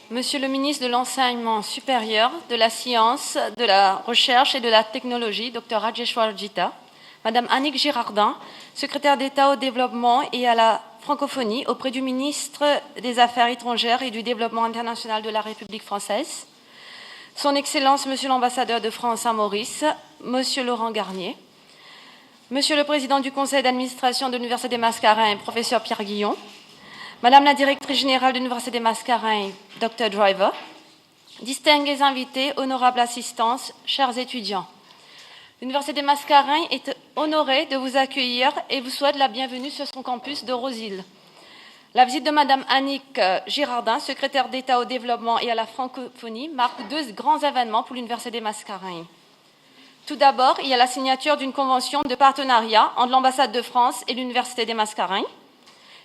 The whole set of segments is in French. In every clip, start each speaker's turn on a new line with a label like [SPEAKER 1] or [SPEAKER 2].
[SPEAKER 1] Monsieur le ministre de l'Enseignement supérieur, de la Science, de la Recherche et de la Technologie, Dr Rajeshwar Gita, Madame Annick Girardin, secrétaire d'État au développement et à la francophonie auprès du ministre des Affaires étrangères et du développement international de la République française, Son Excellence Monsieur l'ambassadeur de France à Maurice, Monsieur Laurent Garnier, Monsieur le président du conseil d'administration de l'Université des Mascarins, professeur Pierre Guillon, Madame la directrice générale de l'Université des Mascarins, Dr Driver, distingués invités, honorables assistances, chers étudiants. L'Université des Mascarins est honorée de vous accueillir et vous souhaite la bienvenue sur son campus de Rose-Île. La visite de Madame Annick Girardin, secrétaire d'État au développement et à la francophonie, marque deux grands événements pour l'Université des Mascarins. Tout d'abord, il y a la signature d'une convention de partenariat entre l'ambassade de France et l'Université des Mascarins.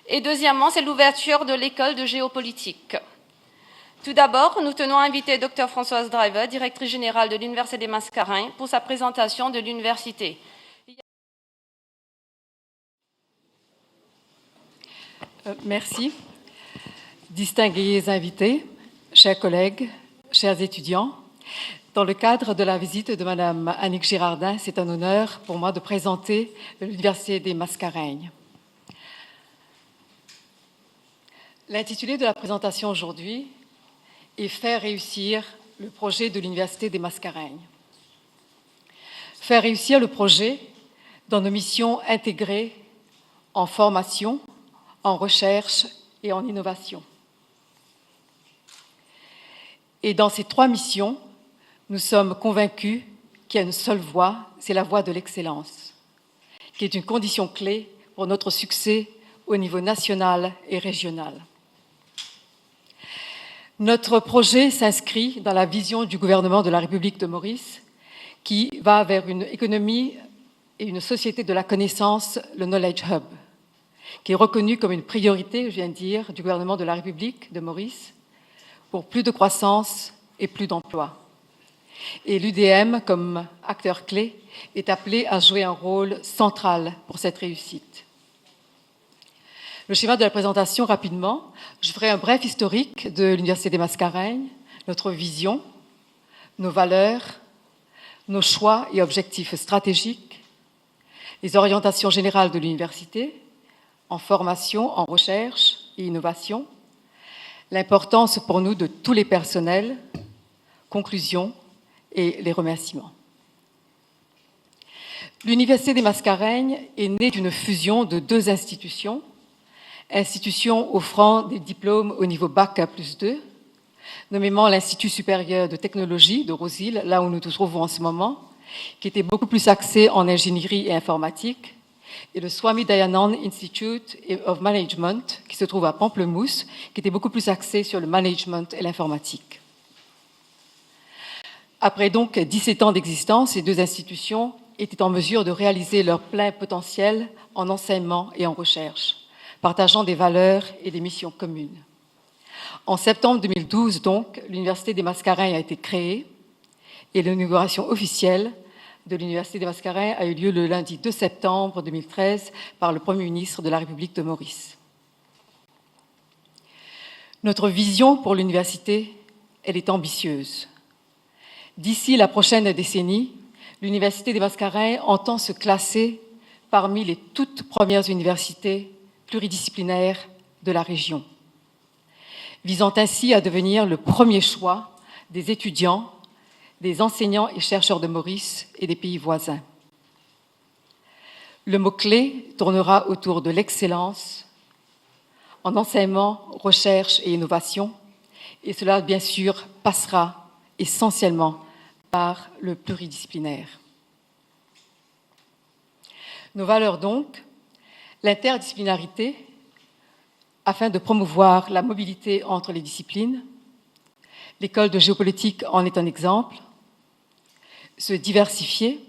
[SPEAKER 1] Et deuxièmement, c'est l'ouverture de l'école de géopolitique. Tout d'abord, nous tenons à inviter Dr Françoise Driver, directrice générale de l'Université des Mascarins, pour sa présentation de l'université.
[SPEAKER 2] Merci. Distingués invités, chers collègues, chers étudiants, dans le cadre de la visite de Madame Annick Girardin, c'est un honneur pour moi de présenter l'Université des Mascarins. L'intitulé de la présentation aujourd'hui est « Faire réussir le projet de l'Université des Mascarins ». Faire réussir le projet dans nos missions intégrées en formation, en recherche et en innovation. Et dans ces trois missions, nous sommes convaincus qu'il y a une seule voie, c'est la voie de l'excellence, qui est une condition clé pour notre succès au niveau national et régional. Notre projet s'inscrit dans la vision du gouvernement de la République de Maurice qui va vers une économie et une société de la connaissance, le Knowledge Hub, qui est reconnu comme une priorité, je viens de dire, du gouvernement de la République de Maurice pour plus de croissance et plus d'emplois. Et l'UDM, comme acteur clé, est appelé à jouer un rôle central pour cette réussite. Le schéma de la présentation, rapidement, je ferai un bref historique de l'Université des Mascarins, notre vision, nos valeurs, nos choix et objectifs stratégiques, les orientations générales de l'université, en formation, en recherche et innovation, l'importance pour nous de tous les personnels, conclusion et les remerciements. L'Université des Mascarins est née d'une fusion de deux institutions offrant des diplômes au niveau Bac +2, nommément l'Institut supérieur de technologie de Rose-Île, là où nous nous trouvons en ce moment, qui était beaucoup plus axé en ingénierie et informatique, et le Swami Dayanand Institute of Management, qui se trouve à Pamplemousse, qui était beaucoup plus axé sur le management et l'informatique. Après donc 17 ans d'existence, ces deux institutions étaient en mesure de réaliser leur plein potentiel en enseignement et en recherche, partageant des valeurs et des missions communes. En septembre 2012, donc, l'Université des Mascarins a été créée et l'inauguration officielle de l'Université des Mascarins a eu lieu le lundi 2 septembre 2013 par le Premier ministre de la République de Maurice. Notre vision pour l'université, elle est ambitieuse. D'ici la prochaine décennie, l'Université des Mascarins entend se classer parmi les toutes premières universités pluridisciplinaires de la région, visant ainsi à devenir le premier choix des étudiants, des enseignants et chercheurs de Maurice et des pays voisins. Le mot-clé tournera autour de l'excellence en enseignement, recherche et innovation, et cela, bien sûr, passera essentiellement par le pluridisciplinaire. Nos valeurs, donc, l'interdisciplinarité, afin de promouvoir la mobilité entre les disciplines. L'école de géopolitique en est un exemple. Se diversifier,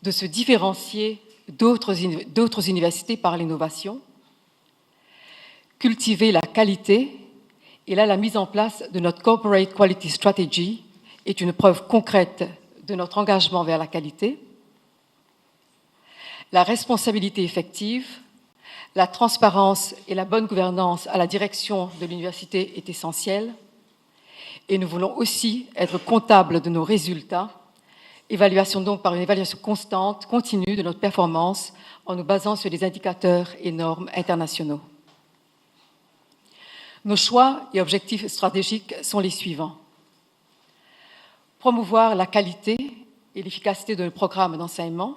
[SPEAKER 2] de se différencier d'autres universités par l'innovation. Cultiver la qualité, et là, la mise en place de notre Corporate Quality Strategy est une preuve concrète de notre engagement vers la qualité. La responsabilité effective, la transparence et la bonne gouvernance à la direction de l'université est essentielle. Et nous voulons aussi être comptables de nos résultats, évaluation donc par une évaluation constante, continue de notre performance en nous basant sur des indicateurs et normes internationaux. Nos choix et objectifs stratégiques sont les suivants. Promouvoir la qualité et l'efficacité de nos programmes d'enseignement,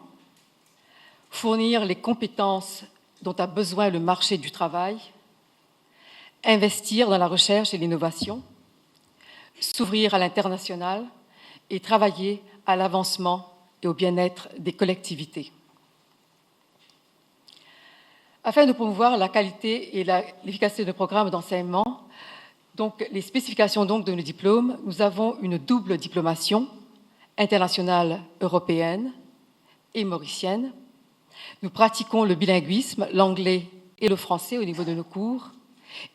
[SPEAKER 2] fournir les compétences dont a besoin le marché du travail, investir dans la recherche et l'innovation, s'ouvrir à l'international et travailler à l'avancement et au bien-être des collectivités. Afin de promouvoir la qualité et l'efficacité de nos programmes d'enseignement, donc les spécifications donc de nos diplômes, nous avons une double diplomation internationale européenne et mauricienne. Nous pratiquons le bilinguisme, l'anglais et le français au niveau de nos cours,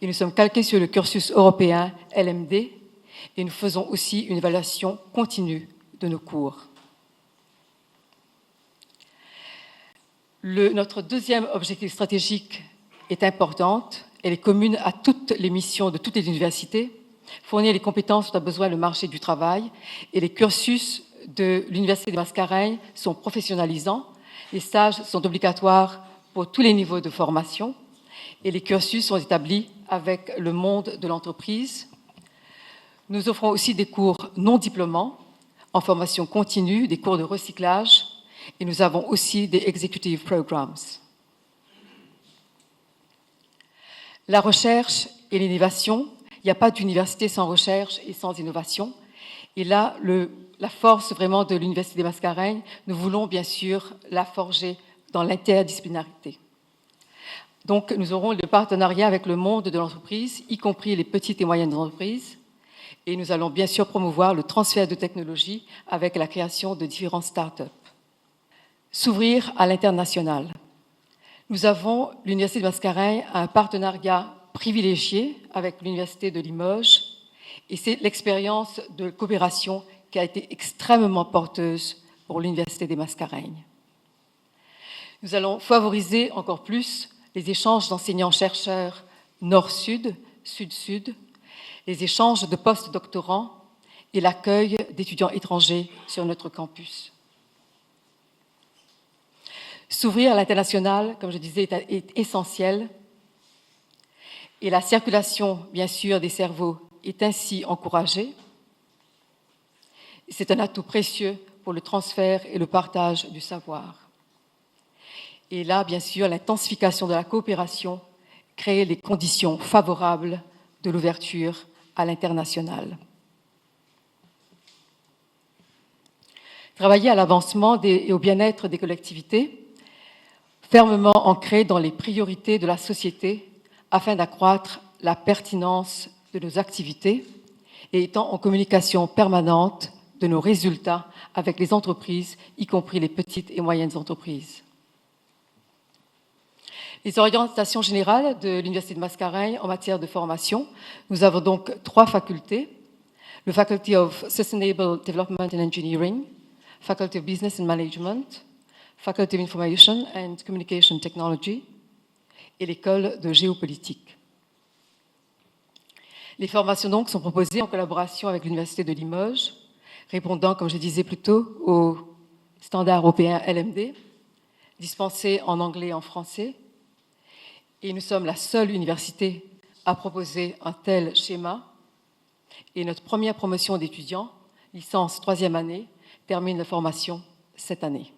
[SPEAKER 2] et nous sommes calqués sur le cursus européen LMD, et nous faisons aussi une évaluation continue de nos cours. Notre deuxième objectif stratégique est importante. Elle est commune à toutes les missions de toutes les universités. Fournir les compétences dont a besoin le marché du travail. Et les cursus de l'Université de Mascareignes sont professionnalisants. Les stages sont obligatoires pour tous les niveaux de formation. Et les cursus sont établis avec le monde de l'entreprise. Nous offrons aussi des cours non diplômants en formation continue, des cours de recyclage. Et nous avons aussi des executive programs. La recherche et l'innovation, il n'y a pas d'université sans recherche et sans innovation. Et là, la force vraiment de l'Université des Mascareignes, nous voulons bien sûr la forger dans l'interdisciplinarité. Donc, nous aurons le partenariat avec le monde de l'entreprise, y compris les petites et moyennes entreprises. Et nous allons bien sûr promouvoir le transfert de technologies avec la création de différentes start-up. S'ouvrir à l'international. Nous avons, l'Université de Mascareignes, un partenariat privilégié avec l'Université de Limoges, et c'est l'expérience de coopération qui a été extrêmement porteuse pour l'Université des Mascareignes. Nous allons favoriser encore plus les échanges d'enseignants-chercheurs nord-sud, sud-sud, les échanges de post-doctorants et l'accueil d'étudiants étrangers sur notre campus. S'ouvrir à l'international, comme je disais, est essentiel. Et la circulation, bien sûr, des cerveaux est ainsi encouragée. C'est un atout précieux pour le transfert et le partage du savoir. Et là, bien sûr, l'intensification de la coopération crée les conditions favorables de l'ouverture à l'international. Travailler à l'avancement et au bien-être des collectivités, fermement ancré dans les priorités de la société afin d'accroître la pertinence de nos activités et étant en communication permanente de nos résultats avec les entreprises, y compris les petites et moyennes entreprises. Les orientations générales de l'Université de Mascareignes en matière de formation, nous avons donc 3 facultés. Le Faculty of Sustainable Development and Engineering, Faculty of Business and Management, Faculty of Information and Communication Technology et l'école de géopolitique. Les formations donc sont proposées en collaboration avec l'Université de Limoges, répondant, comme je disais plus tôt, au standard européen LMD, dispensées en anglais et en français. Et nous sommes la seule université à proposer un tel schéma. Et notre première promotion d'étudiants, licence 3e année, termine la formation cette année.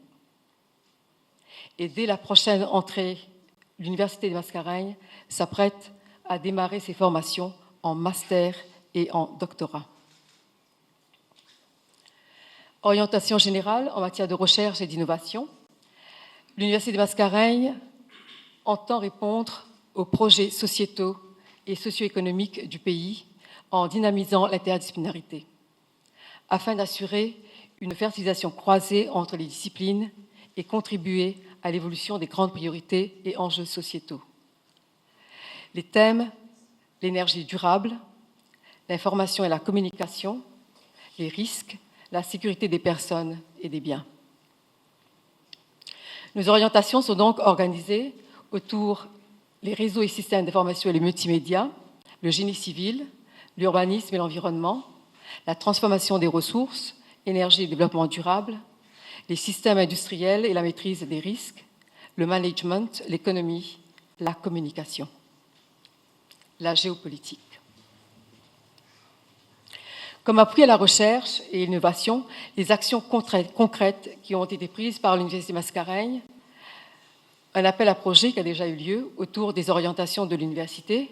[SPEAKER 2] Et dès la prochaine entrée, l'Université des Mascareignes s'apprête à démarrer ses formations en master et en doctorat. Orientation générale en matière de recherche et d'innovation. L'Université des Mascareignes entend répondre aux projets sociétaux et socio-économiques du pays en dynamisant l'interdisciplinarité, afin d'assurer une fertilisation croisée entre les disciplines et contribuer à l'évolution des grandes priorités et enjeux sociétaux. Les thèmes, l'énergie durable, l'information et la communication, les risques, la sécurité des personnes et des biens. Nos orientations sont donc organisées autour des réseaux et systèmes d'information et les multimédias, le génie civil, l'urbanisme et l'environnement, la transformation des ressources, énergie et développement durable, les systèmes industriels et la maîtrise des risques, le management, l'économie, la communication, la géopolitique. Comme appui à la recherche et l'innovation, les actions concrètes qui ont été prises par l'Université Mascareigne, un appel à projet qui a déjà eu lieu autour des orientations de l'université,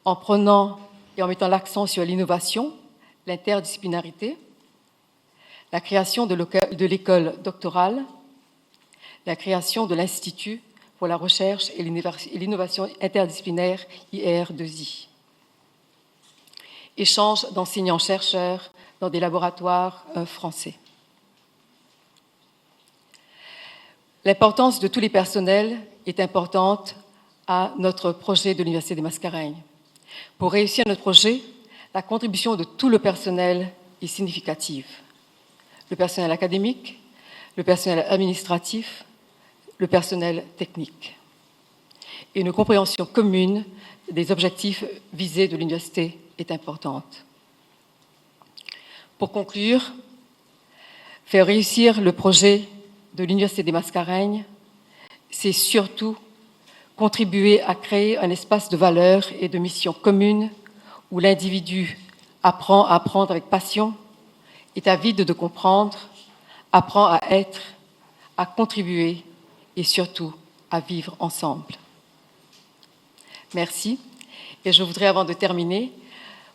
[SPEAKER 2] en prenant et en mettant l'accent sur l'innovation, l'interdisciplinarité, la création de l'école doctorale, la création de l'Institut pour la recherche et l'innovation interdisciplinaire IR2I. Échange d'enseignants-chercheurs dans des laboratoires français. L'importance de tous les personnels est importante à notre projet de l'Université des Mascareignes. Pour réussir notre projet, la contribution de tout le personnel est significative. Le personnel académique, le personnel administratif, le personnel technique. Et une compréhension commune des objectifs visés de l'université est importante. Pour conclure, faire réussir le projet de l'Université des Mascareignes, c'est surtout contribuer à créer un espace de valeurs et de missions communes où l'individu apprend à apprendre avec passion, est avide de comprendre, apprend à être, à contribuer et surtout à vivre ensemble. Merci. Et je voudrais, avant de terminer,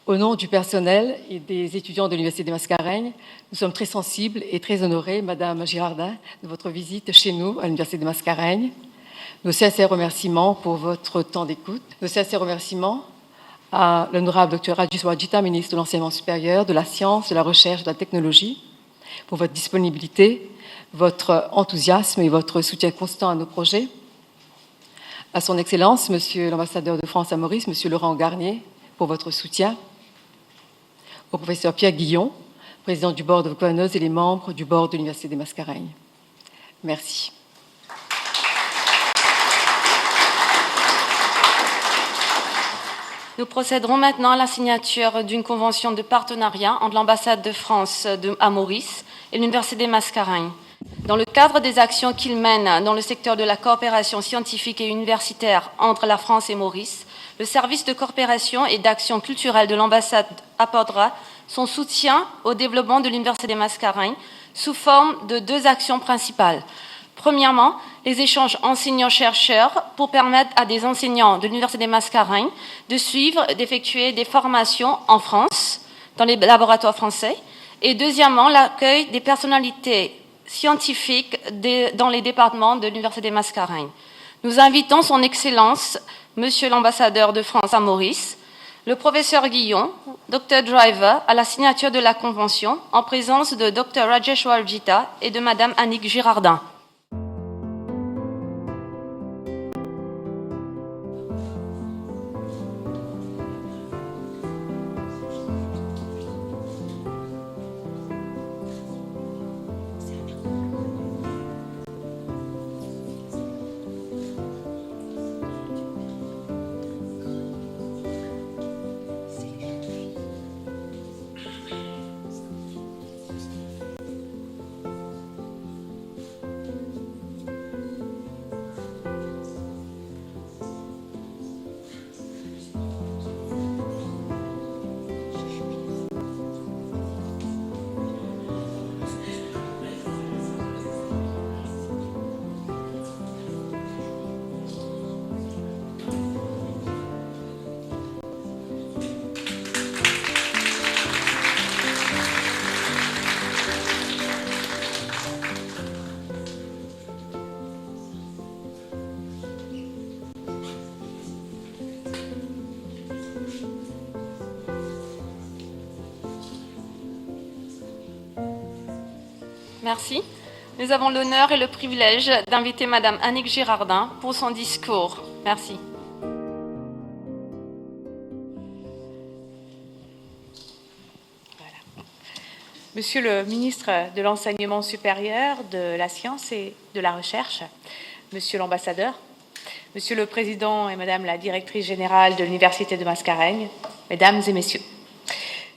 [SPEAKER 2] au nom du personnel et des étudiants de l'Université des Mascareignes, nous sommes très sensibles et très honorés, Madame Girardin, de votre visite chez nous à l'Université des Mascareignes. Nos sincères remerciements pour votre temps d'écoute. Nos sincères remerciements à l'honorable Dr Rajesh Jita, ministre de l'Enseignement supérieur, de la Science, de la Recherche et de la Technologie, pour votre disponibilité, votre enthousiasme et votre soutien constant à nos projets. À son Excellence, Monsieur l'ambassadeur de France à Maurice, Monsieur Laurent Garnier, pour votre soutien. Au professeur Pierre Guillon, président du Board of Governors et les membres du Board de l'Université des Mascareignes. Merci.
[SPEAKER 1] Nous procéderons maintenant à la signature d'une convention de partenariat entre l'ambassade de France à Maurice et l'Université des Mascareignes. Dans le cadre des actions qu'il mène dans le secteur de la coopération scientifique et universitaire entre la France et Maurice, le service de coopération et d'action culturelle de l'ambassade apportera son soutien au développement de l'Université des Mascareignes sous forme de 2 actions principales. Premièrement, les échanges enseignants-chercheurs pour permettre à des enseignants de l'Université des Mascareignes de suivre, d'effectuer des formations en France, dans les laboratoires français. Et deuxièmement, l'accueil des personnalités scientifiques dans les départements de l'Université des Mascareignes. Nous invitons son Excellence, Monsieur l'ambassadeur de France à Maurice, le professeur Guillon, Dr Driver, à la signature de la convention en présence de Dr Rajesh Jita et de Madame Annick Girardin. Merci. Nous avons l'honneur et le privilège d'inviter Madame Annick Girardin pour son discours. Merci.
[SPEAKER 3] Voilà. Monsieur le ministre de l'Enseignement supérieur, de la Science et de la Recherche, Monsieur l'ambassadeur, Monsieur le Président et Madame la Directrice générale de l'Université de Mascareignes, Mesdames et Messieurs.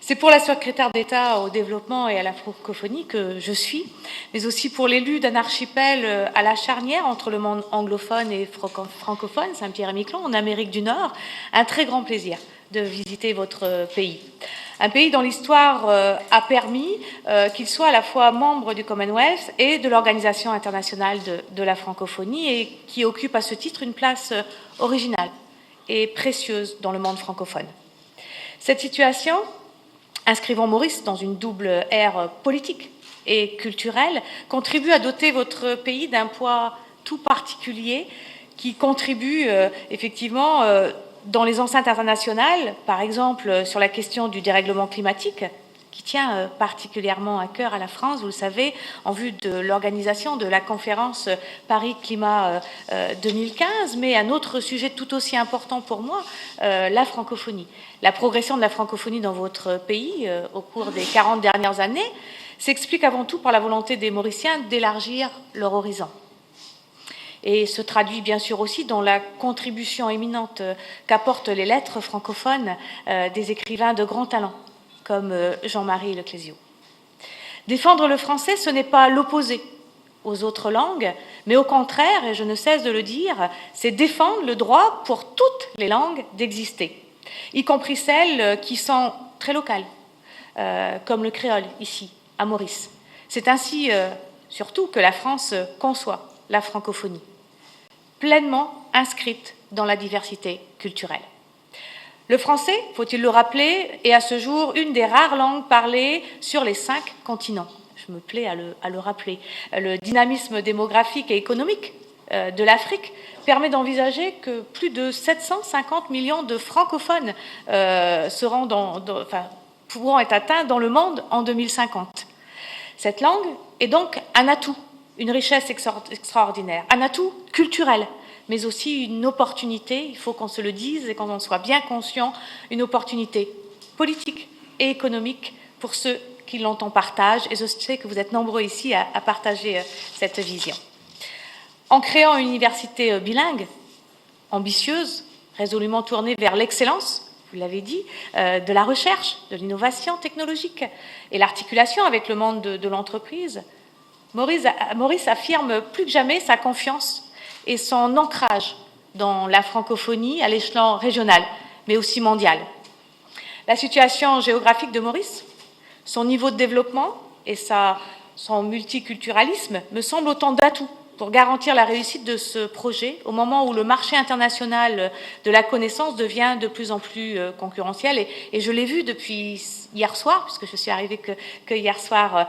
[SPEAKER 3] C'est pour la secrétaire d'État au développement et à la francophonie que je suis, mais aussi pour l'élu d'un archipel à la charnière entre le monde anglophone et francophone, Saint-Pierre-et-Miquelon, en Amérique du Nord, un très grand plaisir de visiter votre pays. Un pays dont l'histoire a permis qu'il soit à la fois membre du Commonwealth et de l'Organisation internationale de la francophonie et qui occupe à ce titre une place originale et précieuse dans le monde francophone. Cette situation, inscrivant Maurice dans une double ère politique et culturelle, contribue à doter votre pays d'un poids tout particulier qui contribue effectivement dans les enceintes internationales, par exemple sur la question du dérèglement climatique, qui tient particulièrement à cœur à la France, vous le savez, en vue de l'organisation de la conférence Paris Climat 2015, mais un autre sujet tout aussi important pour moi, la francophonie. La progression de la francophonie dans votre pays au cours des 40 dernières années s'explique avant tout par la volonté des Mauriciens d'élargir leur horizon. Et se traduit bien sûr aussi dans la contribution éminente qu'apportent les lettres francophones des écrivains de grand talent, comme Jean-Marie Leclésio. Défendre le français, ce n'est pas l'opposer aux autres langues, mais au contraire, et je ne cesse de le dire, c'est défendre le droit pour toutes les langues d'exister, y compris celles qui sont très locales, comme le créole ici, à Maurice. C'est ainsi surtout que la France conçoit la francophonie, pleinement inscrite dans la diversité culturelle. Le français, faut-il le rappeler, est à ce jour une des rares langues parlées sur les 5 continents. Je me plais à le rappeler. Le dynamisme démographique et économique de l'Afrique permet d'envisager que plus de 750 millions de francophones pourront être atteints dans le monde en 2050. Cette langue est donc un atout, une richesse extraordinaire, un atout culturel, mais aussi une opportunité, il faut qu'on se le dise et qu'on en soit bien conscient, une opportunité politique et économique pour ceux qui l'ont en partage, et je sais que vous êtes nombreux ici à partager cette vision. En créant une université bilingue, ambitieuse, résolument tournée vers l'excellence, vous l'avez dit, de la recherche, de l'innovation technologique et l'articulation avec le monde de l'entreprise, Maurice affirme plus que jamais sa confiance et son ancrage dans la francophonie à l'échelon régional, mais aussi mondial. La situation géographique de Maurice, son niveau de développement et son multiculturalisme me semblent autant d'atouts pour garantir la réussite de ce projet au moment où le marché international de la connaissance devient de plus en plus concurrentiel. Et je l'ai vu depuis hier soir, puisque je suis arrivée que hier soir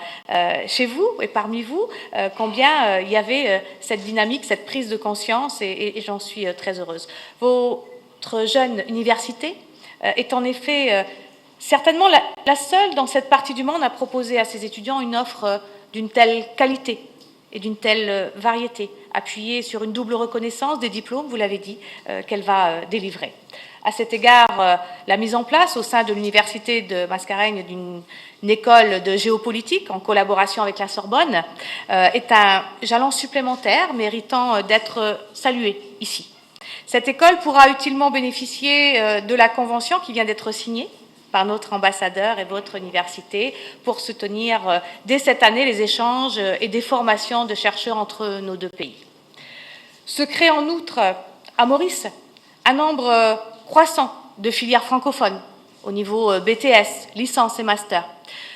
[SPEAKER 3] chez vous et parmi vous, combien il y avait cette dynamique, cette prise de conscience, et j'en suis très heureuse. Votre jeune université est en effet certainement la seule dans cette partie du monde à proposer à ses étudiants une offre d'une telle qualité et d'une telle variété, appuyée sur une double reconnaissance des diplômes, vous l'avez dit, qu'elle va délivrer. À cet égard, la mise en place au sein de l'université de Mascareigne d'une école de géopolitique en collaboration avec la Sorbonne est un jalon supplémentaire méritant d'être salué ici. Cette école pourra utilement bénéficier de la convention qui vient d'être signée par notre ambassadeur et votre université pour soutenir dès cette année les échanges et des formations de chercheurs entre nos deux pays. Se crée en outre à Maurice un nombre croissant de filières francophones au niveau BTS, licence et master.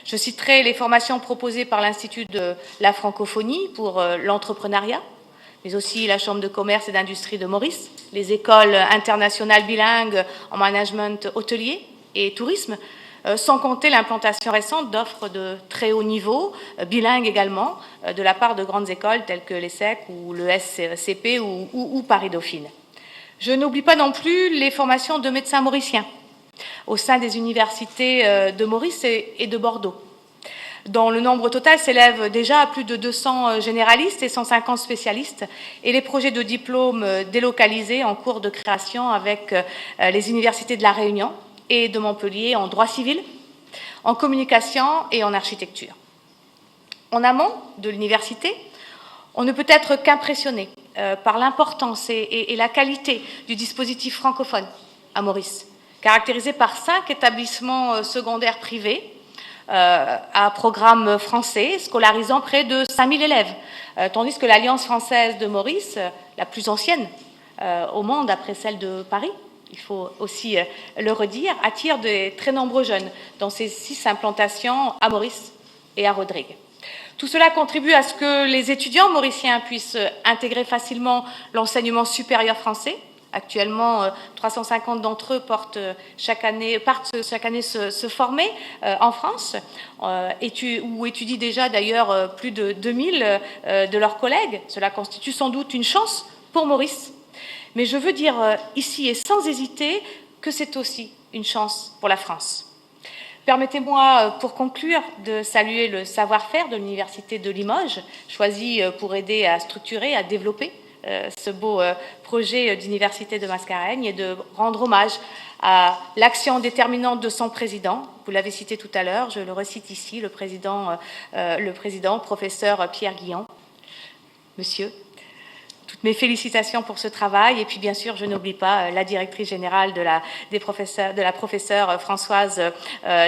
[SPEAKER 3] Je citerai les formations proposées par l'Institut de la francophonie pour l'entrepreneuriat, mais aussi la Chambre de commerce et d'industrie de Maurice, les écoles internationales bilingues en management hôtelier et tourisme, sans compter l'implantation récente d'offres de très haut niveau, bilingues également, de la part de grandes écoles telles que l'ESSEC ou le SCP ou Paris-Dauphine. Je n'oublie pas non plus les formations de médecins mauriciens au sein des universités de Maurice et de Bordeaux, dont le nombre total s'élève déjà à plus de 200 généralistes et 150 spécialistes, et les projets de diplôme délocalisés en cours de création avec les universités de La Réunion et de Montpellier en droit civil, en communication et en architecture. En amont de l'université, on ne peut être qu'impressionné par l'importance et la qualité du dispositif francophone à Maurice, caractérisé par 5 établissements secondaires privés à programme français, scolarisant près de 5000 élèves, tandis que l'Alliance française de Maurice, la plus ancienne au monde après celle de Paris, il faut aussi le redire, attire de très nombreux jeunes dans ses 6 implantations à Maurice et à Rodrigue. Tout cela contribue à ce que les étudiants mauriciens puissent intégrer facilement l'enseignement supérieur français. Actuellement, 350 d'entre eux partent chaque année se former en France, où étudient déjà d'ailleurs plus de 2000 de leurs collègues. Cela constitue sans doute une chance pour Maurice. Mais je veux dire ici et sans hésiter que c'est aussi une chance pour la France. Permettez-moi, pour conclure, de saluer le savoir-faire de l'Université de Limoges, choisi pour aider à structurer, à développer ce beau projet d'Université de Mascareigne et de rendre hommage à l'action déterminante de son président. Vous l'avez cité tout à l'heure, je le recite ici, le président professeur Pierre Guillon. Monsieur, toutes mes félicitations pour ce travail. Et puis, bien sûr, je n'oublie pas la directrice générale de la professeure Françoise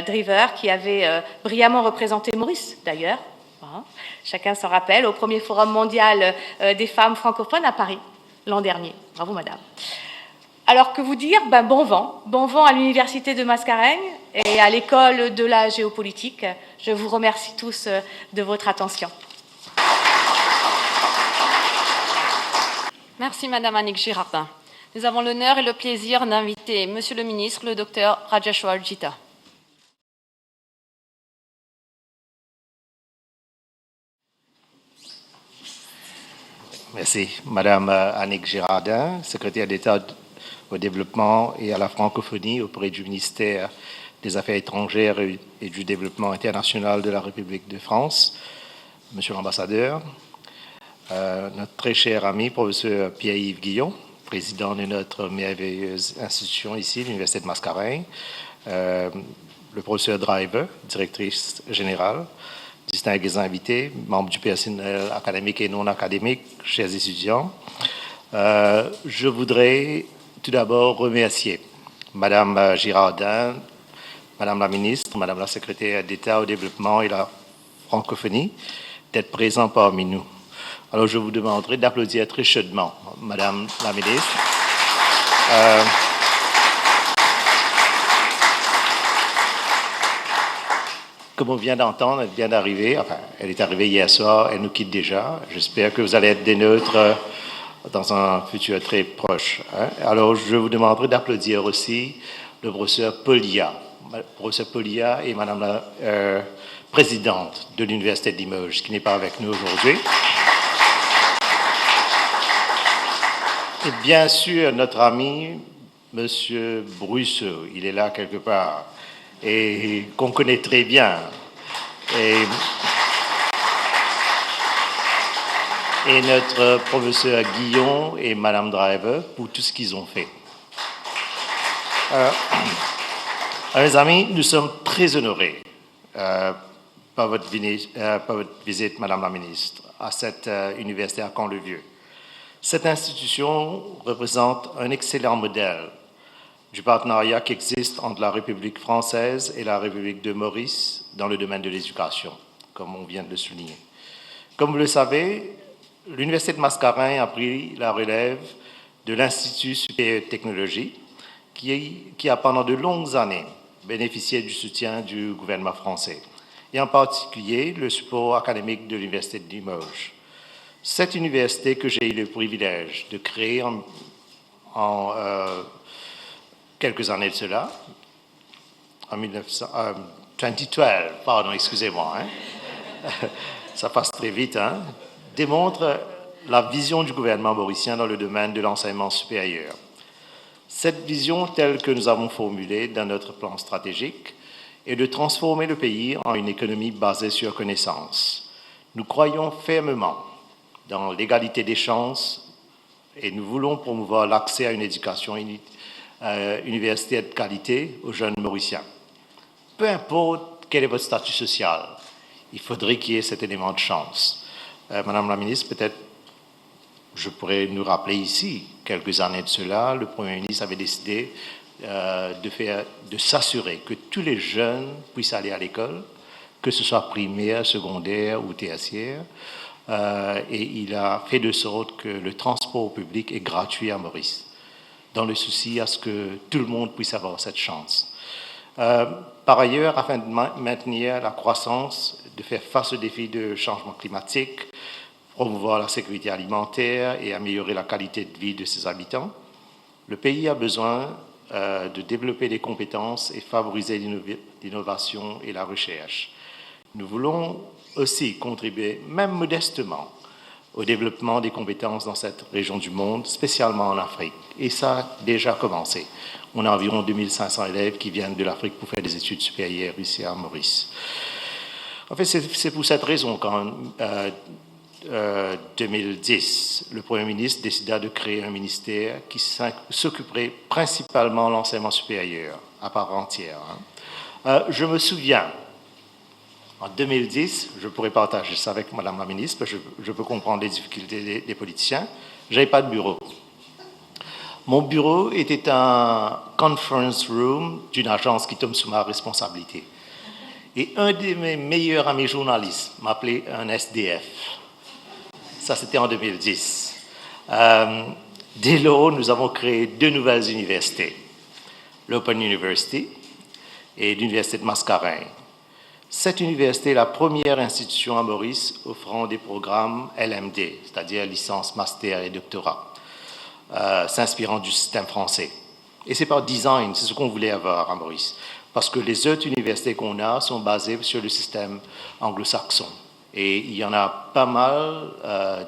[SPEAKER 3] Driver, qui avait brillamment représenté Maurice, d'ailleurs. Chacun s'en rappelle, au premier forum mondial des femmes francophones à Paris, l'an dernier. Bravo, madame. Alors, que vous dire? Bon vent à l'Université de Mascareigne et à l'École de la géopolitique. Je vous remercie tous de votre attention.
[SPEAKER 1] Merci, Madame Annick Girardin. Nous avons l'honneur et le plaisir d'inviter Monsieur le ministre, le docteur Rajeshwar Gita.
[SPEAKER 4] Merci. Madame Annick Girardin, secrétaire d'État au développement et à la francophonie auprès du ministère des Affaires étrangères et du développement international de la République de France. Monsieur l'ambassadeur, notre très cher ami, professeur Pierre-Yves Guillon, président de notre merveilleuse institution ici, l'Université de Mascareigne, le professeur Driver, directrice générale, distingués invités, membres du personnel académique et non académique, chers étudiants. Je voudrais tout d'abord remercier Madame Girardin, Madame la ministre, Madame la secrétaire d'État au développement et la francophonie d'être présents parmi nous. Alors, je vous demanderai d'applaudir très chaudement Madame la ministre. Comme on vient d'entendre, elle vient d'arriver, enfin, elle est arrivée hier soir, elle nous quitte déjà. J'espère que vous allez être des nôtres dans un futur très proche. Alors, je vous demanderai d'applaudir aussi le professeur Polia. Le professeur Polia et Madame la présidente de l'Université de Limoges, qui n'est pas avec nous aujourd'hui. Et bien sûr, notre ami, Monsieur Brusseau, il est là quelque part, et qu'on connaît très bien. Et notre professeur Guillon et Madame Driver pour tout ce qu'ils ont fait. Mes amis, nous sommes très honorés par votre visite, Madame la ministre, à cette université à Caen-le-Vieux. Cette institution représente un excellent modèle du partenariat qui existe entre la République française et la République de Maurice dans le domaine de l'éducation, comme on vient de le souligner. Comme vous le savez, l'Université de Mascareigne a pris la relève de l'Institut supérieur de technologie qui a pendant de longues années bénéficié du soutien du gouvernement français, et en particulier le support académique de l'Université de Limoges. Cette université que j'ai eu le privilège de créer en quelques années de cela, en 2012, pardon, excusez-moi, ça passe très vite, démontre la vision du gouvernement mauricien dans le domaine de l'enseignement supérieur. Cette vision, telle que nous avons formulée dans notre plan stratégique, est de transformer le pays en une économie basée sur connaissance. Nous croyons fermement dans l'égalité des chances et nous voulons promouvoir l'accès à une éducation universitaire de qualité aux jeunes mauriciens. Peu importe quel est votre statut social, il faudrait qu'il y ait cet élément de chance. Madame la ministre, peut-être je pourrais nous rappeler ici, quelques années de cela, le Premier ministre avait décidé de s'assurer que tous les jeunes puissent aller à l'école, que ce soit primaire, secondaire ou tertiaire. Et il a fait de sorte que le transport public est gratuit à Maurice, dans le souci à ce que tout le monde puisse avoir cette chance. Par ailleurs, afin de maintenir la croissance, de faire face aux défis de changement climatique, promouvoir la sécurité alimentaire et améliorer la qualité de vie de ses habitants, le pays a besoin de développer des compétences et favoriser l'innovation et la recherche. Nous voulons aussi contribuer, même modestement, au développement des compétences dans cette région du monde, spécialement en Afrique. Et ça a déjà commencé. On a environ 2500 élèves qui viennent de l'Afrique pour faire des études supérieures ici à Maurice. En fait, c'est pour cette raison qu'en 2010, le Premier ministre décida de créer un ministère qui s'occuperait principalement de l'enseignement supérieur, à part entière. Je me souviens, en 2010, je pourrais partager ça avec Madame la ministre, parce que je peux comprendre les difficultés des politiciens, je n'avais pas de bureau. Mon bureau était un conference room d'une agence qui tombe sous ma responsabilité. Et un de mes meilleurs amis journalistes m'appelait un SDF. Ça, c'était en 2010. Dès lors, nous avons créé 2 nouvelles universités, l'Open University et l'Université de Mascareignes. Cette université est la première institution à Maurice offrant des programmes LMD, c'est-à-dire licence, master et doctorat, s'inspirant du système français. Et c'est par design, c'est ce qu'on voulait avoir à Maurice, parce que les autres universités qu'on a sont basées sur le système anglo-saxon. Et il y en a pas mal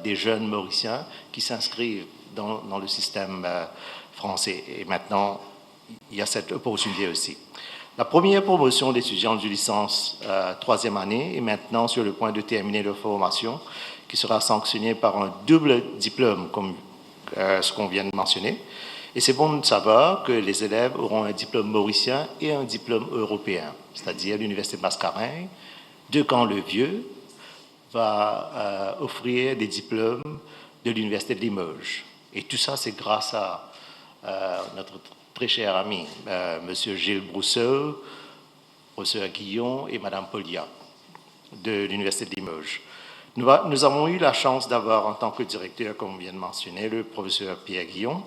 [SPEAKER 4] des jeunes mauriciens qui s'inscrivent dans le système français. Et maintenant, il y a cette opportunité aussi. La première promotion d'étudiants de licence 3e année est maintenant sur le point de terminer leur formation, qui sera sanctionnée par un double diplôme, comme ce qu'on vient de mentionner. Et c'est bon de savoir que les élèves auront un diplôme mauricien et un diplôme européen, c'est-à-dire l'Université de Mascareignes, de Caen-le-Vieux, va offrir des diplômes de l'Université de Limoges. Et tout ça, c'est grâce à notre très cher ami, M. Gilles Brousseau, professeur Guillon et Mme Polia de l'Université de Limoges. Nous avons eu la chance d'avoir en tant que directeur, comme on vient de mentionner, le professeur Pierre Guillon,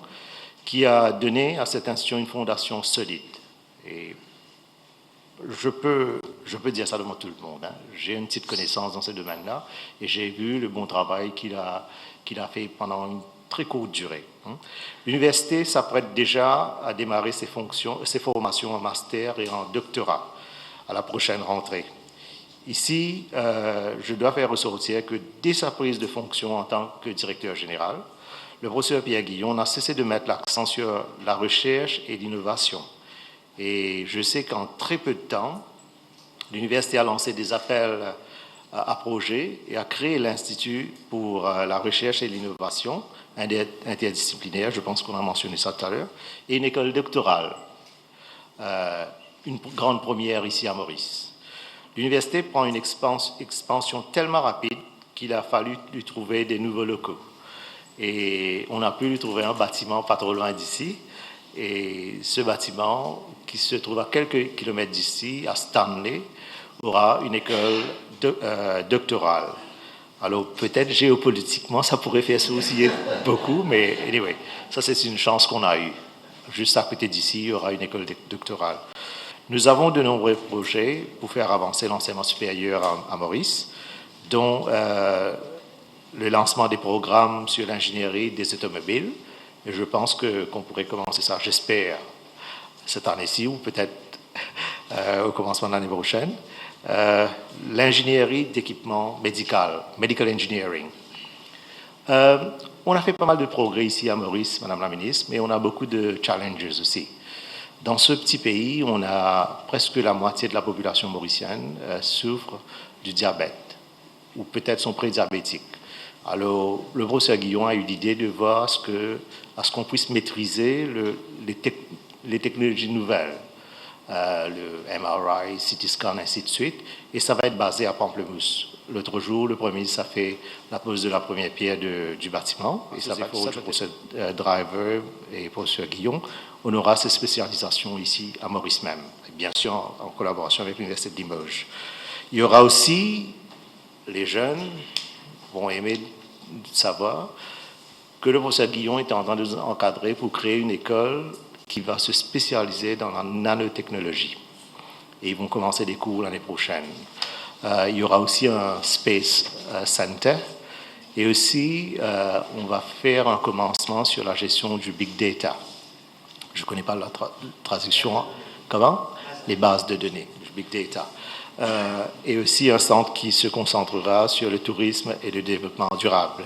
[SPEAKER 4] qui a donné à cette institution une fondation solide. Et je peux dire ça devant tout le monde. J'ai une petite connaissance dans ce domaine-là et j'ai vu le bon travail qu'il a fait pendant une très courte durée. L'université s'apprête déjà à démarrer ses formations en master et en doctorat à la prochaine rentrée. Ici, je dois faire ressortir que dès sa prise de fonction en tant que directeur général, le professeur Pierre Guillon n'a cessé de mettre l'accent sur la recherche et l'innovation. Et je sais qu'en très peu de temps, l'université a lancé des appels à projets et a créé l'Institut pour la recherche et l'innovation interdisciplinaire, je pense qu'on a mentionné ça tout à l'heure, et une école doctorale, une grande première ici à Maurice. L'université prend une expansion tellement rapide qu'il a fallu lui trouver des nouveaux locaux. Et on a pu lui trouver un bâtiment pas trop loin d'ici. Et ce bâtiment, qui se trouve à quelques kilomètres d'ici, à Stanley, aura une école doctorale. Alors peut-être géopolitiquement, ça pourrait faire sourciller beaucoup, mais anyway, ça c'est une chance qu'on a eue. Juste à côté d'ici, il y aura une école doctorale. Nous avons de nombreux projets pour faire avancer l'enseignement supérieur à Maurice, dont le lancement des programmes sur l'ingénierie des automobiles. Et je pense qu'on pourrait commencer ça, j'espère, cette année-ci ou peut-être au commencement de l'année prochaine. L'ingénierie d'équipement médical, medical engineering. On a fait pas mal de progrès ici à Maurice, Madame la Ministre, mais on a beaucoup de challenges aussi. Dans ce petit pays, on a presque la moitié de la population mauricienne souffre du diabète, ou peut-être sont prédiabétiques. Alors, le professeur Guillon a eu l'idée de voir à ce qu'on puisse maîtriser les technologies nouvelles, le MRI, CT scan, ainsi de suite, et ça va être basé à Pamplemousse. L'autre jour, le Premier ministre a fait la pose de la première pierre du bâtiment, et ça va être pour le professeur Driver et le professeur Guillon. on aura ces spécialisations ici à Maurice même, et bien sûr en collaboration avec l'Université de Limoges. Il y aura aussi, les jeunes vont aimer savoir que le professeur Guillon est en train de nous encadrer pour créer une école qui va se spécialiser dans la nanotechnologie. Et ils vont commencer des cours l'année prochaine. Il y aura aussi un Space Center. Et aussi, on va faire un commencement sur la gestion du Big Data. Je ne connais pas la traduction. Comment? Les bases de données, du Big Data. Et aussi un centre qui se concentrera sur le tourisme et le développement durable.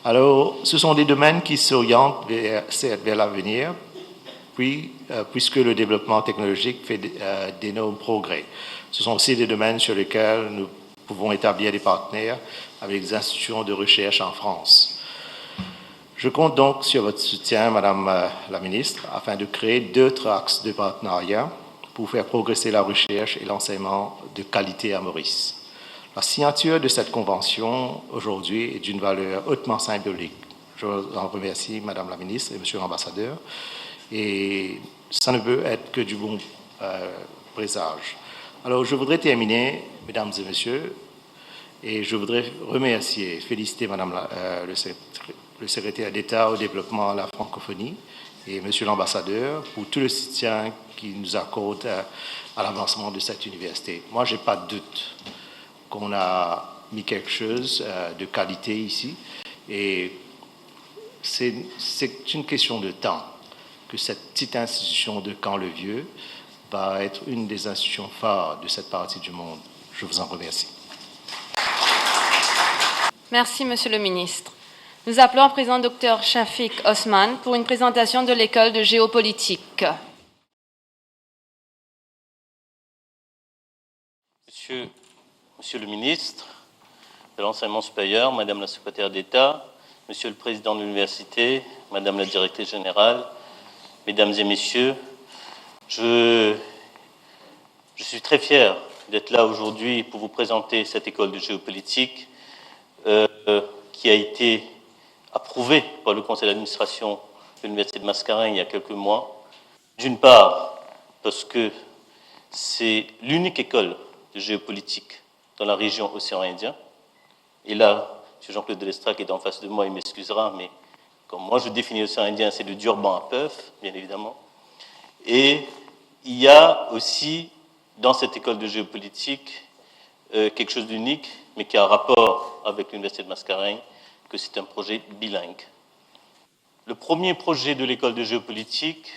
[SPEAKER 4] Alors, ce sont des domaines qui s'orientent vers l'avenir, puisque le développement technologique fait d'énormes progrès. Ce sont aussi des domaines sur lesquels nous pouvons établir des partenaires avec les institutions de recherche en France. Je compte donc sur votre soutien, Madame la Ministre, afin de créer d'autres axes de partenariat pour faire progresser la recherche et l'enseignement de qualité à Maurice. La signature de cette convention aujourd'hui est d'une valeur hautement symbolique. Je vous en remercie, Madame la Ministre et Monsieur l'Ambassadeur. Et ça ne peut être que du bon présage. Alors, je voudrais terminer, Mesdames et Messieurs, et je voudrais remercier, féliciter Madame le secrétaire d'État au développement à la francophonie et Monsieur l'Ambassadeur pour tout le soutien qu'il nous accorde à l'avancement de cette université. Moi, je n'ai pas de doute qu'on a mis quelque chose de qualité ici, et c'est une question de temps que cette petite institution de Caen-le-Vieux va être une des institutions phares de cette partie du monde. Je vous en remercie.
[SPEAKER 1] Merci, Monsieur le Ministre. Nous appelons à présent Dr Shafiq Osman pour une présentation de l'école de géopolitique.
[SPEAKER 5] Monsieur le Ministre de l'Enseignement supérieur, Madame la Secrétaire d'État, Monsieur le Président de l'Université, Madame la Directrice générale, Mesdames et Messieurs, je suis très fier d'être là aujourd'hui pour vous présenter cette école de géopolitique qui a été approuvée par le conseil d'administration de l'Université de Mascarenhas il y a quelques mois. D'une part, parce que c'est l'unique école de géopolitique dans la région océan Indien. Et là, M. Jean-Claude Delestra qui est en face de moi, il m'excusera, mais comme moi je définis l'océan Indien, c'est de Durban à Perth, bien évidemment. Et il y a aussi, dans cette école de géopolitique, quelque chose d'unique, mais qui a un rapport avec l'Université de Mascarenhas, que c'est un projet bilingue. Le premier projet de l'école de géopolitique,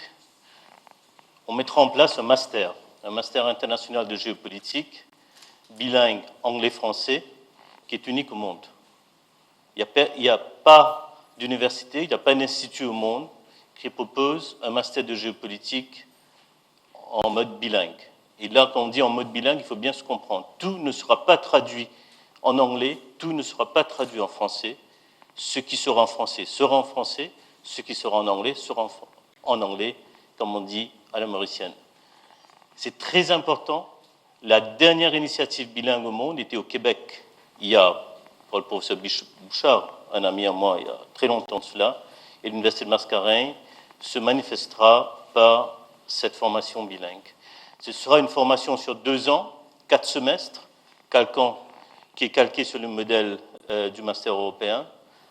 [SPEAKER 5] on mettra en place un master international de géopolitique, bilingue anglais-français, qui est unique au monde. Il n'y a pas d'université, il n'y a pas d'institut au monde qui propose un master de géopolitique en mode bilingue. Et là, quand on dit en mode bilingue, il faut bien se comprendre. Tout ne sera pas traduit en anglais, tout ne sera pas traduit en français. Ce qui sera en français sera en français, ce qui sera en anglais sera en anglais, comme on dit à la mauricienne. C'est très important. La dernière initiative bilingue au monde était au Québec. Il y a, pour le professeur Bouchard, un ami à moi, il y a très longtemps de cela, et l'Université de Mascarenhas se manifestera par cette formation bilingue. Ce sera une formation sur 2 ans, 4 semestres, qui est calquée sur le modèle du master européen,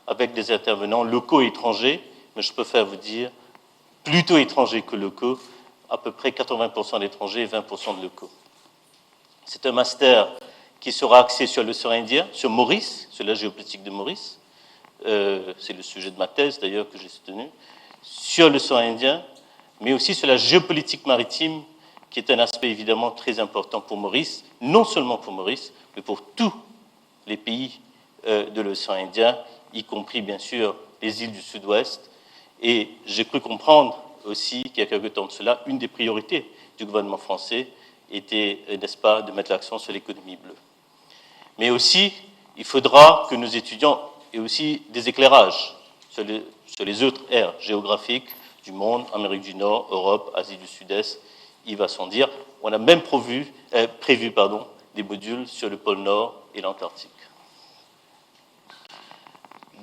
[SPEAKER 5] avec des intervenants locaux et étrangers, mais je préfère vous dire plutôt étrangers que locaux, à peu près 80% d'étrangers et 20% de locaux. C'est un master qui sera axé sur l'océan Indien, sur Maurice, sur la géopolitique de Maurice. C'est le sujet de ma thèse d'ailleurs que j'ai soutenue, sur l'océan Indien, mais aussi sur la géopolitique maritime, qui est un aspect évidemment très important pour Maurice, non seulement pour Maurice, mais pour tous les pays de l'océan Indien, y compris bien sûr les îles du Sud-Ouest. Et j'ai cru comprendre aussi qu'il y a quelque temps de cela, une des priorités du gouvernement français était, n'est-ce pas, de mettre l'accent sur l'économie bleue. Mais aussi, il faudra que nos étudiants aient aussi des éclairages sur les autres aires géographiques du monde, Amérique du Nord, Europe, Asie du Sud-Est, il va sans dire. On a même prévu des modules sur le pôle Nord et l'Antarctique.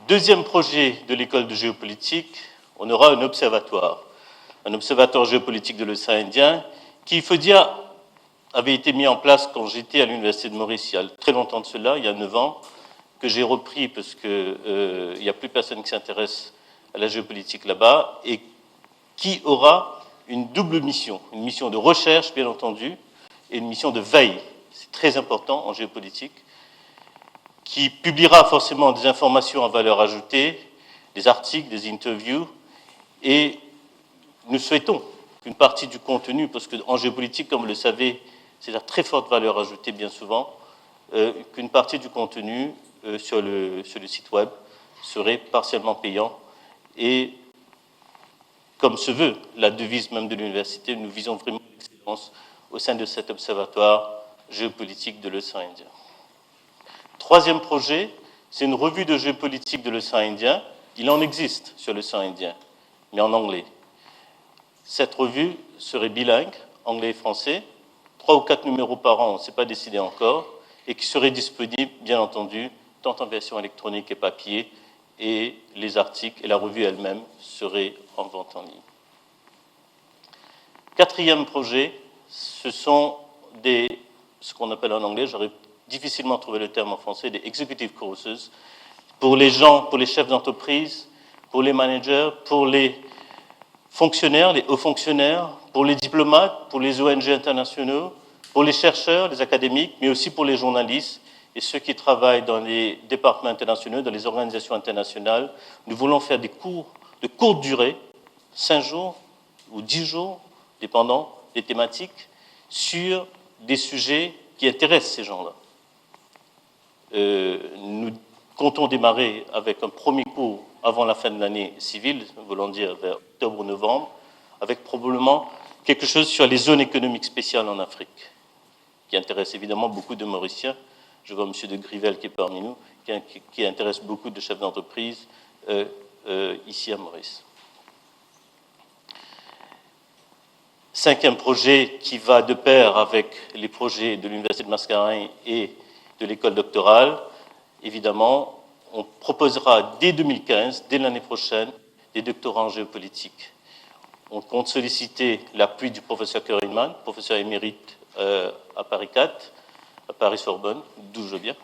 [SPEAKER 5] Deuxième projet de l'école de géopolitique, on aura un observatoire. un observatoire géopolitique de l'océan Indien, qui, il faut dire, avait été mis en place quand j'étais à l'Université de Maurice, il y a très longtemps de cela, il y a 9 ans, que j'ai repris parce qu'il n'y a plus personne qui s'intéresse à la géopolitique là-bas, et qui aura une double mission, une mission de recherche, bien entendu, et une mission de veille. C'est très important en géopolitique, qui publiera forcément des informations à valeur ajoutée, des articles, des interviews, et nous souhaitons qu'une partie du contenu, parce qu'en géopolitique, comme vous le savez, c'est à très forte valeur ajoutée bien souvent, qu'une partie du contenu sur le site web serait partiellement payant. Et comme se veut la devise même de l'université, nous visons vraiment l'excellence au sein de cet observatoire géopolitique de l'océan Indien. Troisième projet, c'est une revue de géopolitique de l'océan Indien. Il en existe sur l'océan Indien, mais en anglais. Cette revue serait bilingue, anglais et français, 3 ou 4 numéros par an, on ne s'est pas décidé encore, et qui serait disponible, bien entendu, tant en version électronique et papier, et les articles et la revue elle-même seraient en vente en ligne. Quatrième projet, ce sont ce qu'on appelle en anglais, j'aurais difficilement trouvé le terme en français, des executive courses, pour les gens, pour les chefs d'entreprise, pour les managers, pour les fonctionnaires, les hauts fonctionnaires, pour les diplomates, pour les ONG internationaux, pour les chercheurs, les académiques, mais aussi pour les journalistes et ceux qui travaillent dans les départements internationaux, dans les organisations internationales. Nous voulons faire des cours de courte durée, 5 jours ou 10 jours, dépendant des thématiques, sur des sujets qui intéressent ces gens-là. Nous comptons démarrer avec un premier cours avant la fin de l'année civile, voulons dire vers octobre ou novembre, avec probablement quelque chose sur les zones économiques spéciales en Afrique, qui intéresse évidemment beaucoup de Mauriciens. Je vois M. de Grivel qui est parmi nous, qui intéresse beaucoup de chefs d'entreprise ici à Maurice. Cinquième projet qui va de pair avec les projets de l'Université de Mascarenhas et de l'école doctorale, évidemment, on proposera dès 2015, dès l'année prochaine, des doctorats en géopolitique. On compte solliciter l'appui du professeur Curryman, professeur émérite à Paris 4, à Paris-Sorbonne, d'où je viens,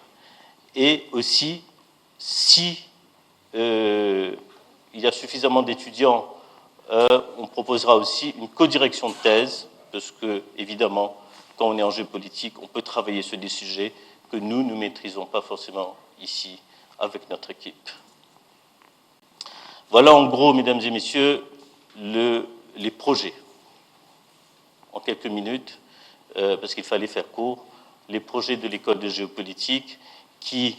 [SPEAKER 5] et aussi, si il y a suffisamment d'étudiants, on proposera aussi une codirection de thèse, parce que, évidemment, quand on est en géopolitique, on peut travailler sur des sujets que nous ne maîtrisons pas forcément ici avec notre équipe. Voilà en gros, mesdames et messieurs, les projets. En quelques minutes, parce qu'il fallait faire court, les projets de l'école de géopolitique qui,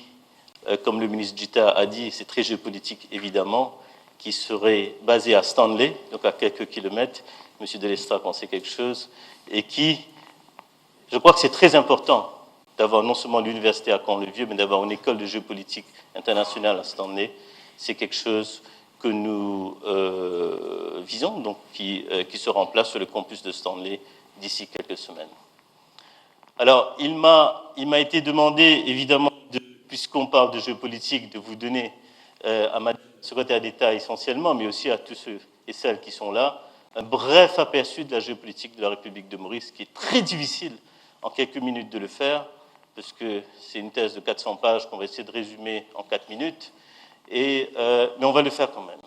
[SPEAKER 5] comme le ministre Djita a dit, c'est très géopolitique évidemment, qui serait basé à Stanley, donc à quelques kilomètres, M. Delestra pensait quelque chose, et qui, je crois que c'est très important d'avoir non seulement l'université à Caen-le-Vieux, mais d'avoir une école de géopolitique internationale à Stanley. C'est quelque chose que nous visons, donc qui sera en place sur le campus de Stanley d'ici quelques semaines. Alors, il m'a été demandé, évidemment, puisqu'on parle de géopolitique, de vous donner à ma secrétaire d'État essentiellement, mais aussi à tous ceux et celles qui sont là, un bref aperçu de la géopolitique de la République de Maurice, qui est très difficile en quelques minutes de le faire, parce que c'est une thèse de 400 pages qu'on va essayer de résumer en 4 minutes, mais on va le faire quand même.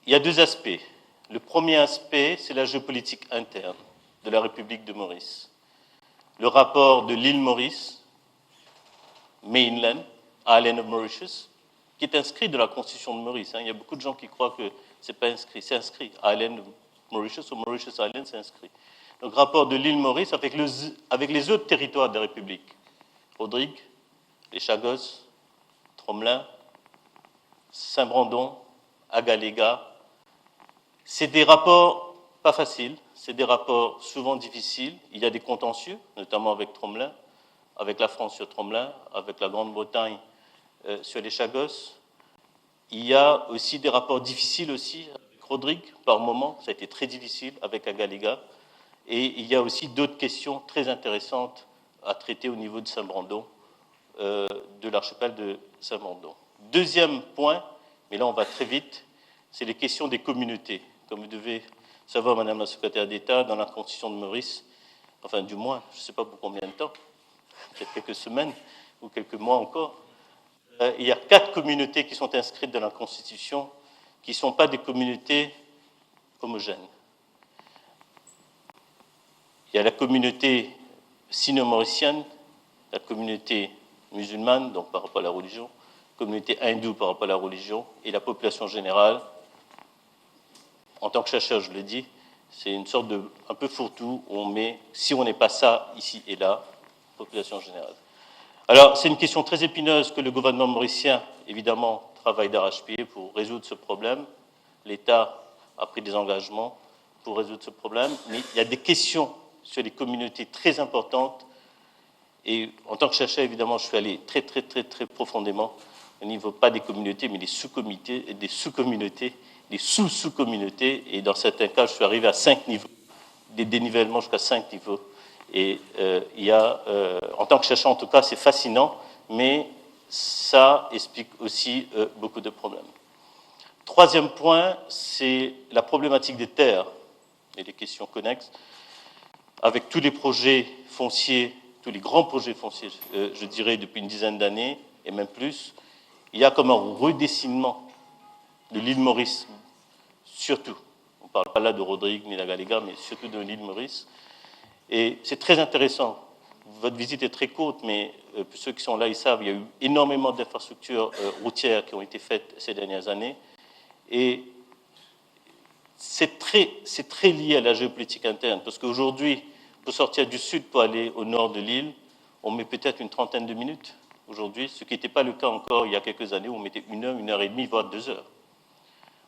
[SPEAKER 5] Il y a 2 aspects. Le premier aspect, c'est la géopolitique interne de la République de Maurice. Le rapport de l'île Maurice, Mainland, Island of Mauritius, qui est inscrit dans la Constitution de Maurice. Il y a beaucoup de gens qui croient que ce n'est pas inscrit. C'est inscrit. Island of Mauritius ou Mauritius Island, c'est inscrit. Donc, rapport de l'île Maurice avec les autres territoires de la République. Rodrigue, les Chagos, Tromelin, Saint-Brandon, Agaléga. C'est des rapports pas faciles, c'est des rapports souvent difficiles. Il y a des contentieux, notamment avec Tromelin, avec la France sur Tromelin, avec la Grande-Bretagne sur les Chagos. Il y a aussi des rapports difficiles aussi avec Rodrigue, par moments, ça a été très difficile avec Agaléga. Et il y a aussi d'autres questions très intéressantes à traiter au niveau de Saint-Brandon, de l'archipel de Saint-Brandon. Deuxième point, mais là on va très vite, c'est les questions des communautés. Comme vous devez savoir, Madame la secrétaire d'État, dans la Constitution de Maurice, enfin du moins, je ne sais pas pour combien de temps, peut-être quelques semaines ou quelques mois encore, il y a 4 communautés qui sont inscrites dans la Constitution qui ne sont pas des communautés homogènes. Il y a la communauté sino-mauricienne, la communauté musulmane, donc par rapport à la religion, la communauté hindoue par rapport à la religion, et la population générale. En tant que chercheur, je le dis, c'est une sorte de un peu fourre-tout où on met, si on n'est pas ça, ici et là, population générale. Alors, c'est une question très épineuse que le gouvernement mauricien, évidemment, travaille d'arrache-pied pour résoudre ce problème. L'État a pris des engagements pour résoudre ce problème, mais il y a des questions sur les communautés très importantes. Et en tant que chercheur, évidemment, je suis allé très profondément au niveau, pas des communautés, mais des sous-communautés, des sous-sous-communautés. Et dans certains cas, je suis arrivé à 5 niveaux, des dénivellements jusqu'à 5 niveaux. Et il y a, en tant que chercheur, en tout cas, c'est fascinant, mais ça explique aussi beaucoup de problèmes. Troisième point, c'est la problématique des terres et les questions connexes. Avec tous les projets fonciers, tous les grands projets fonciers, je dirais depuis une dizaine d'années, et même plus, il y a comme un redessinement de l'île Maurice, surtout. On ne parle pas là de Rodrigue ni de la Galéga, mais surtout de l'île Maurice. Et c'est très intéressant. Votre visite est très courte, mais pour ceux qui sont là, ils savent, il y a eu énormément d'infrastructures routières qui ont été faites ces dernières années. Et c'est très lié à la géopolitique interne, parce qu'aujourd'hui, pour sortir du sud pour aller au nord de l'île, on met peut-être une trentaine de minutes aujourd'hui, ce qui n'était pas le cas encore il y a quelques années, où on mettait 1 heure, 1 heure et demie, voire 2 heures.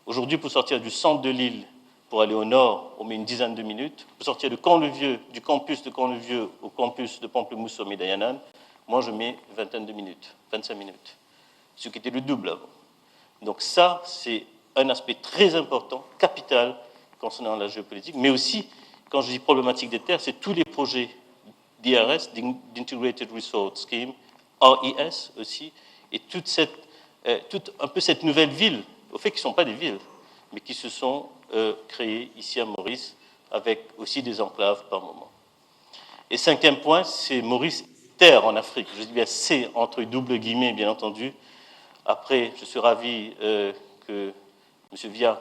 [SPEAKER 5] Aujourd'hui, pour sortir du centre de l'île pour aller au nord, on met une dizaine de minutes. Pour sortir de Camp-le-Vieux, du campus de Camp-le-Vieux au campus de Pamplemousse au Médayanan, moi je mets une vingtaine de minutes, 25 minutes, ce qui était le double avant. Donc ça, c'est un aspect très important, capital, concernant la géopolitique, mais aussi, quand je dis problématique des terres, c'est tous les projets d'IRS, d'Integrated Resource Scheme, RES aussi, et toute un peu cette nouvelle ville, au fait qu'ils ne sont pas des villes, mais qui se sont créées ici à Maurice, avec aussi des enclaves par moment. Et cinquième point, c'est Maurice, terre en Afrique. Je dis bien c'est entre double guillemets, bien entendu. Après, je suis ravi que M. Via,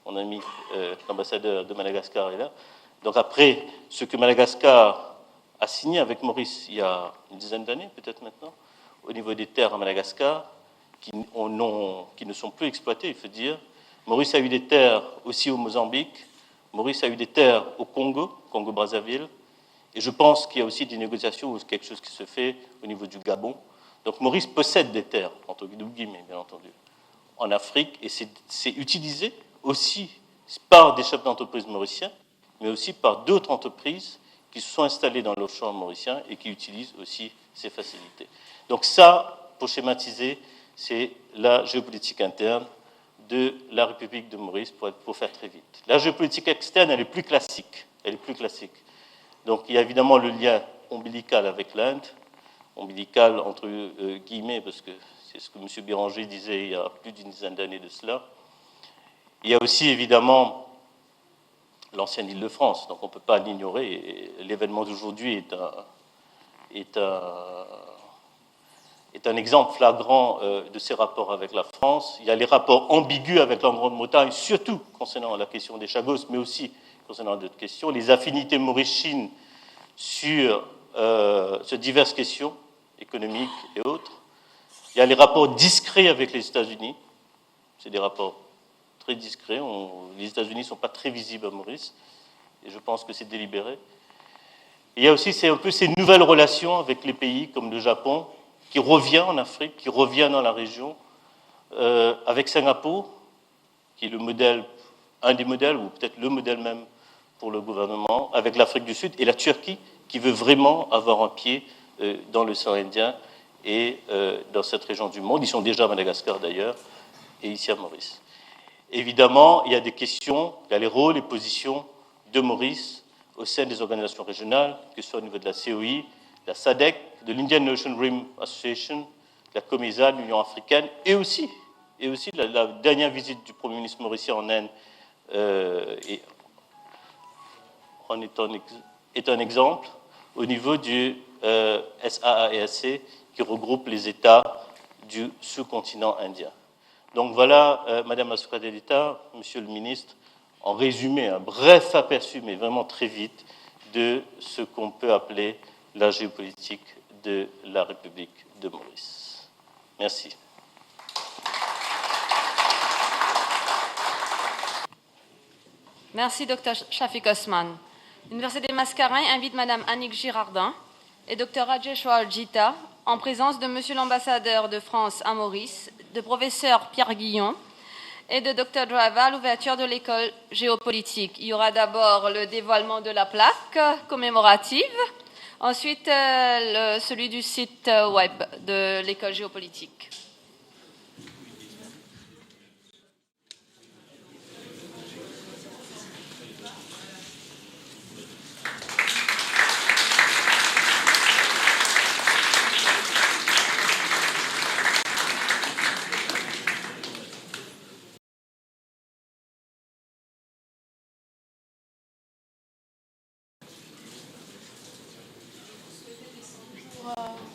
[SPEAKER 5] mon ami l'ambassadeur de Madagascar, est là. Donc après, ce que Madagascar a signé avec Maurice il y a une dizaine d'années, peut-être maintenant, au niveau des terres à Madagascar, qui ne sont plus exploitées, il faut dire. Maurice a eu des terres aussi au Mozambique. Maurice a eu des terres au Congo-Brazzaville. Et je pense qu'il y a aussi des négociations ou quelque chose qui se fait au niveau du Gabon. Donc Maurice possède des terres, entre guillemets, bien entendu, en Afrique. Et c'est utilisé aussi par des chefs d'entreprise mauriciens, mais aussi par d'autres entreprises qui se sont installées dans l'offshore mauricien et qui utilisent aussi ces facilités. Donc ça, pour schématiser, c'est la géopolitique interne de la République de Maurice, pour faire très vite. La géopolitique externe, elle est plus classique. Donc il y a évidemment le lien ombilical avec l'Inde, ombilical entre guillemets, parce que c'est ce que M. Béranger disait il y a plus d'une dizaine d'années de cela. Il y a aussi évidemment l'ancienne Île-de-France, donc on ne peut pas l'ignorer. L'événement d'aujourd'hui est un exemple flagrant de ces rapports avec la France. Il y a les rapports ambigus avec la Grande-Bretagne, surtout concernant la question des Chagos, mais aussi concernant d'autres questions. Les affinités Maurice-Chine sur diverses questions économiques et autres. Il y a les rapports discrets avec les États-Unis. C'est des rapports très discrets. Les États-Unis ne sont pas très visibles à Maurice, et je pense que c'est délibéré. Il y a aussi un peu ces nouvelles relations avec les pays comme le Japon, qui revient en Afrique, qui revient dans la région, avec Singapour, qui est le modèle, un des modèles, ou peut-être le modèle même pour le gouvernement, avec l'Afrique du Sud, et la Turquie, qui veut vraiment avoir un pied dans l'océan Indien et dans cette région du monde. Ils sont déjà à Madagascar d'ailleurs, et ici à Maurice. Évidemment, il y a des questions, il y a les rôles et positions de Maurice au sein des organisations régionales, que ce soit au niveau de la COI, la SADC, de l'Indian Ocean Rim Association, la COMESA, l'Union africaine, et aussi la dernière visite du Premier ministre mauricien en Inde est un exemple au niveau du SAAESC qui regroupe les États du sous-continent indien. Donc voilà, Madame la secrétaire d'État, Monsieur le ministre, en résumé, un bref aperçu, mais vraiment très vite, de ce qu'on peut appeler la géopolitique de la République de Maurice. Merci.
[SPEAKER 1] Merci, Dr Shafik Osman. L'Université des Mascarins invite Madame Annick Girardin et Dr Rajeshwar Gita, en présence de Monsieur l'ambassadeur de France à Maurice, de Professeur Pierre Guillon et de Dr Driver à l'ouverture de l'école géopolitique. Il y aura d'abord le dévoilement de la plaque commémorative, ensuite celui du site web de l'école géopolitique.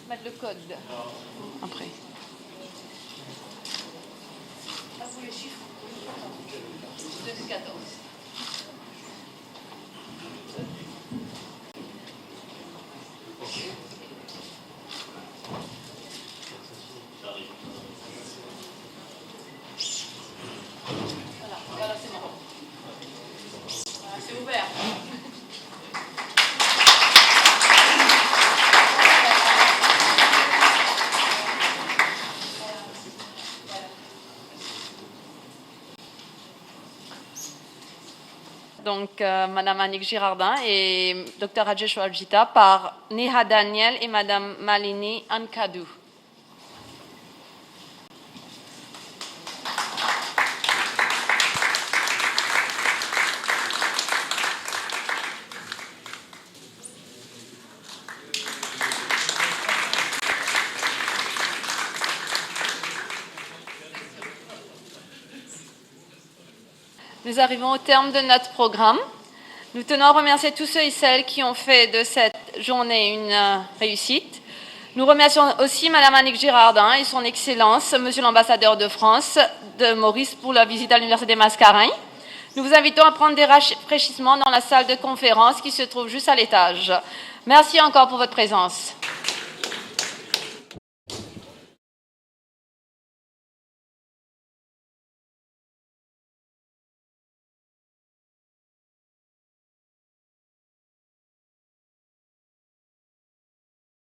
[SPEAKER 1] Mettre le code après. Là, vous les chiffres. 2014. Voilà, c'est marrant. Voilà, c'est ouvert. Donc, Madame Annick Girardin et Dr Rajeshwar Gita par Neha Daniel et Madame Malini Ankadou. Nous arrivons au terme de notre programme. Nous tenons à remercier tous ceux et celles qui ont fait de cette journée une réussite. Nous remercions aussi Madame Annick Girardin et son Excellence, Monsieur l'ambassadeur de France de Maurice pour la visite à l'Université des Mascarins. Nous vous invitons à prendre des rafraîchissements dans la salle de conférence qui se trouve juste à l'étage. Merci encore pour votre présence.